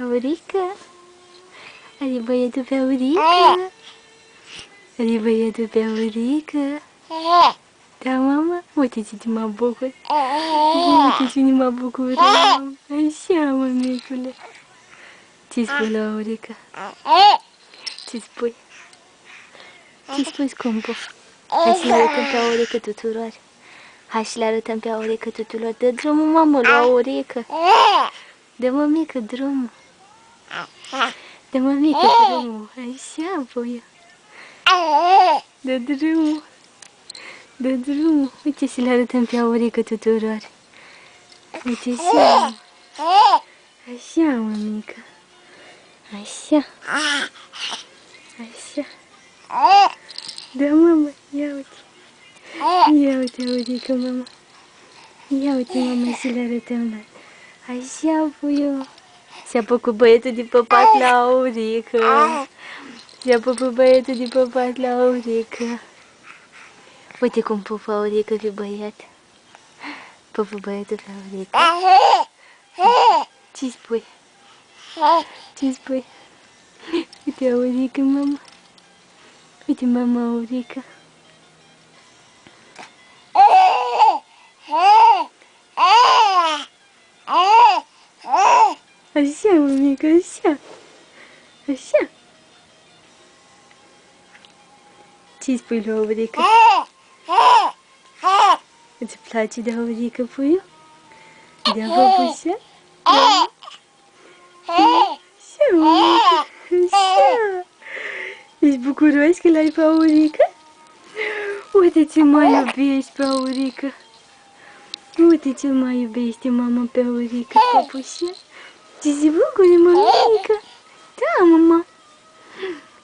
Aurica? Are băietul pe Aurica? Are băietul pe Aurica? Da, mama? Uite ce mă bucur. Uite ce mă bucur. Așa, mămicule. Ce spui la Aurica? Ce spui? Ce spui, scumpul? Hai să le arătăm pe Aurica tuturor. Hai să le arătăm pe Aurica tuturor. Dă drumul, mamă, la Aurica. Dă, mămică, drumul. Dă, mămică, drumul. Așa, voia. Dă drumul. Dă drumul. Uite să le arătăm pe Aurica tuturor. Uite așa. Așa, mămică. Așa. Așa. Da, mama, ia uite. Ia uite, Aurica, mama. Ia uite, mama, să le arătăm la... Așa, voia. S-a făcut băietul de păpat la Aurica. S-a făcut băietul de păpat la Aurica. Uite cum pupă Aurica pe băiat. Pupă băietul pe Aurica. Ce spui? Ce spui? Uite Aurica, mama. Uite mama Aurica. Așa, mămică, așa. Așa. Ce spui la Aurica? Îți place de Aurica, puiu? De-a păpușa? Așa, mămică, așa. Ești bucuros că l-ai pe Aurica? Uite ce mă iubești pe Aurica. Uite ce mă iubește mama pe Aurica, păpușa. Ce se bucură, mămică? Da, mama.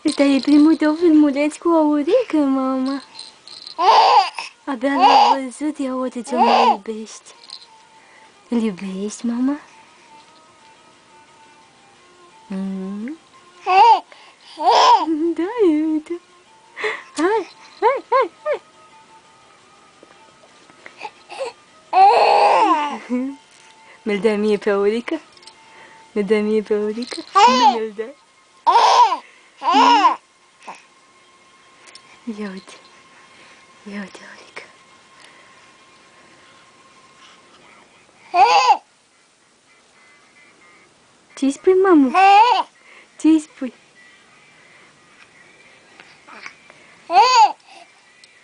Ăsta e primul tău filmuleț cu Aurica, mama. Abia l-am văzut, ia uite ce mă iubești. Îl iubești, mama? Da, uite. Hai, hai, hai, hai. Mi-l dai mie pe Aurica? Mi-l dai mie pe Aurica? Nu mi-l dai? Ia uite. Ia uite, Aurica. Ce-i spui, mamă? Ce-i spui?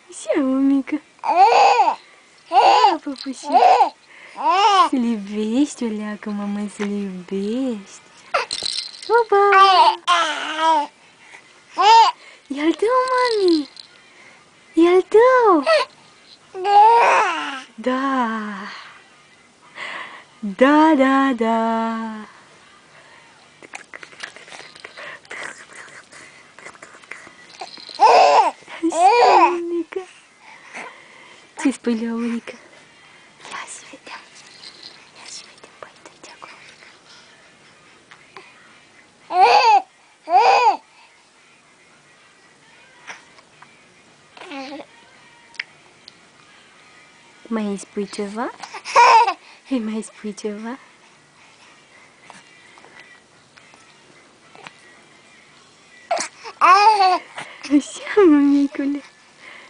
Așa, mămică. Ia, păpușa. Să-l iubești, o leacă, mamă, să-l iubești. Opa! E-al tău, mami! E-al tău! Da! Da, da, da! Așa, mămică. Ce spui la Aurica? Ia să vedem. Ia să vedem băitul de acolo. Mai îi spui ceva? Îi mai spui ceva? Așa, mămicule.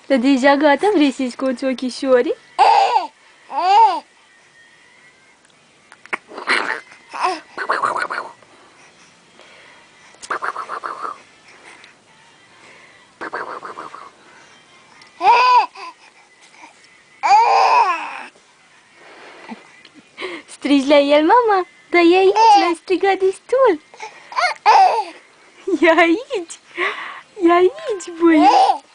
Dar deja gata? Vrei să-i scoți ochișorii? Strigi la el, mama? Dar e aici, l-ai strigat destul. E aici. E aici, băi.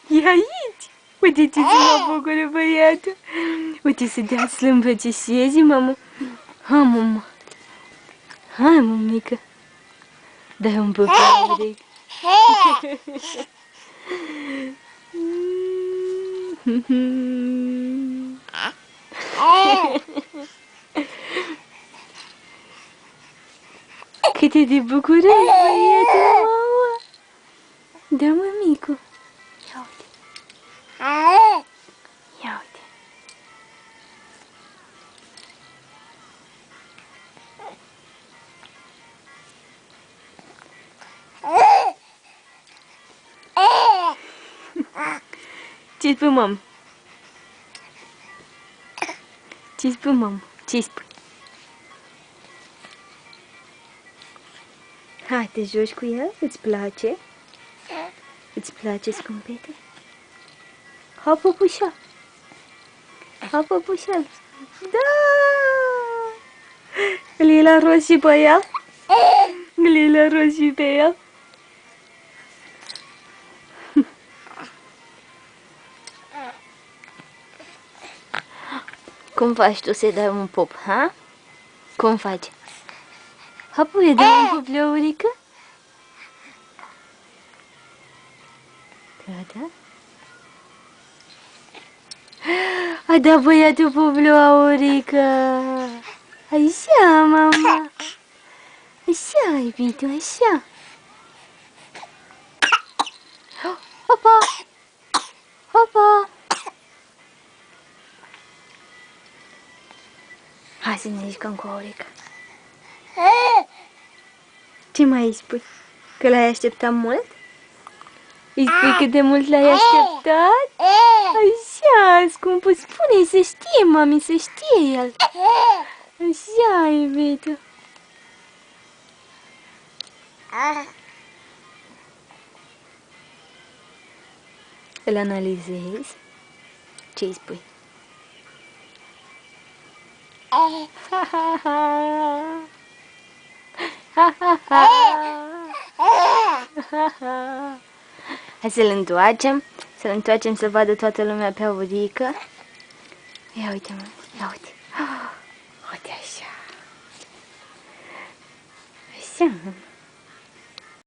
E aici. Uite ce se mă bucură băiatul. Uite să dea să-l îmbrățișezi, mamă. Hai, mama. Hai, mămică. Dai un pup pe urechi. Cât e de bucuros, băiatul, mama. Da, mămicu. Ia uite. Ia uite. Ce spui, mamă? Ce spui, mamă? Ce spui? Hai, te joci cu el? Îți place? Îți place, scumpete? Ha, păpușa! Ha, păpușa! Da! Îl iei la rost și pe el? Îl iei la rost și pe el? Cum faci tu să-i dai un pup, ha? Cum faci? Hapu, îi dai un pup, Leorica? Da? A dat băiatul pup, Leorica. Așa, mama. Așa, iubito, așa. Hopa! Hopa! Hai să ne jucăm cu Aurica. Ce mai îi spui? Că l-ai așteptat mult? Îi spui cât de mult l-ai așteptat? Așa, scumpul, spune-i să știe, mami, să știe el. Așa, iubito. Îl analizezi? Ce-i spui? Hai să-l întoarcem, să vadă toată lumea pe Aurica. Ia uite, mă, ia uite. Uite așa. Așa.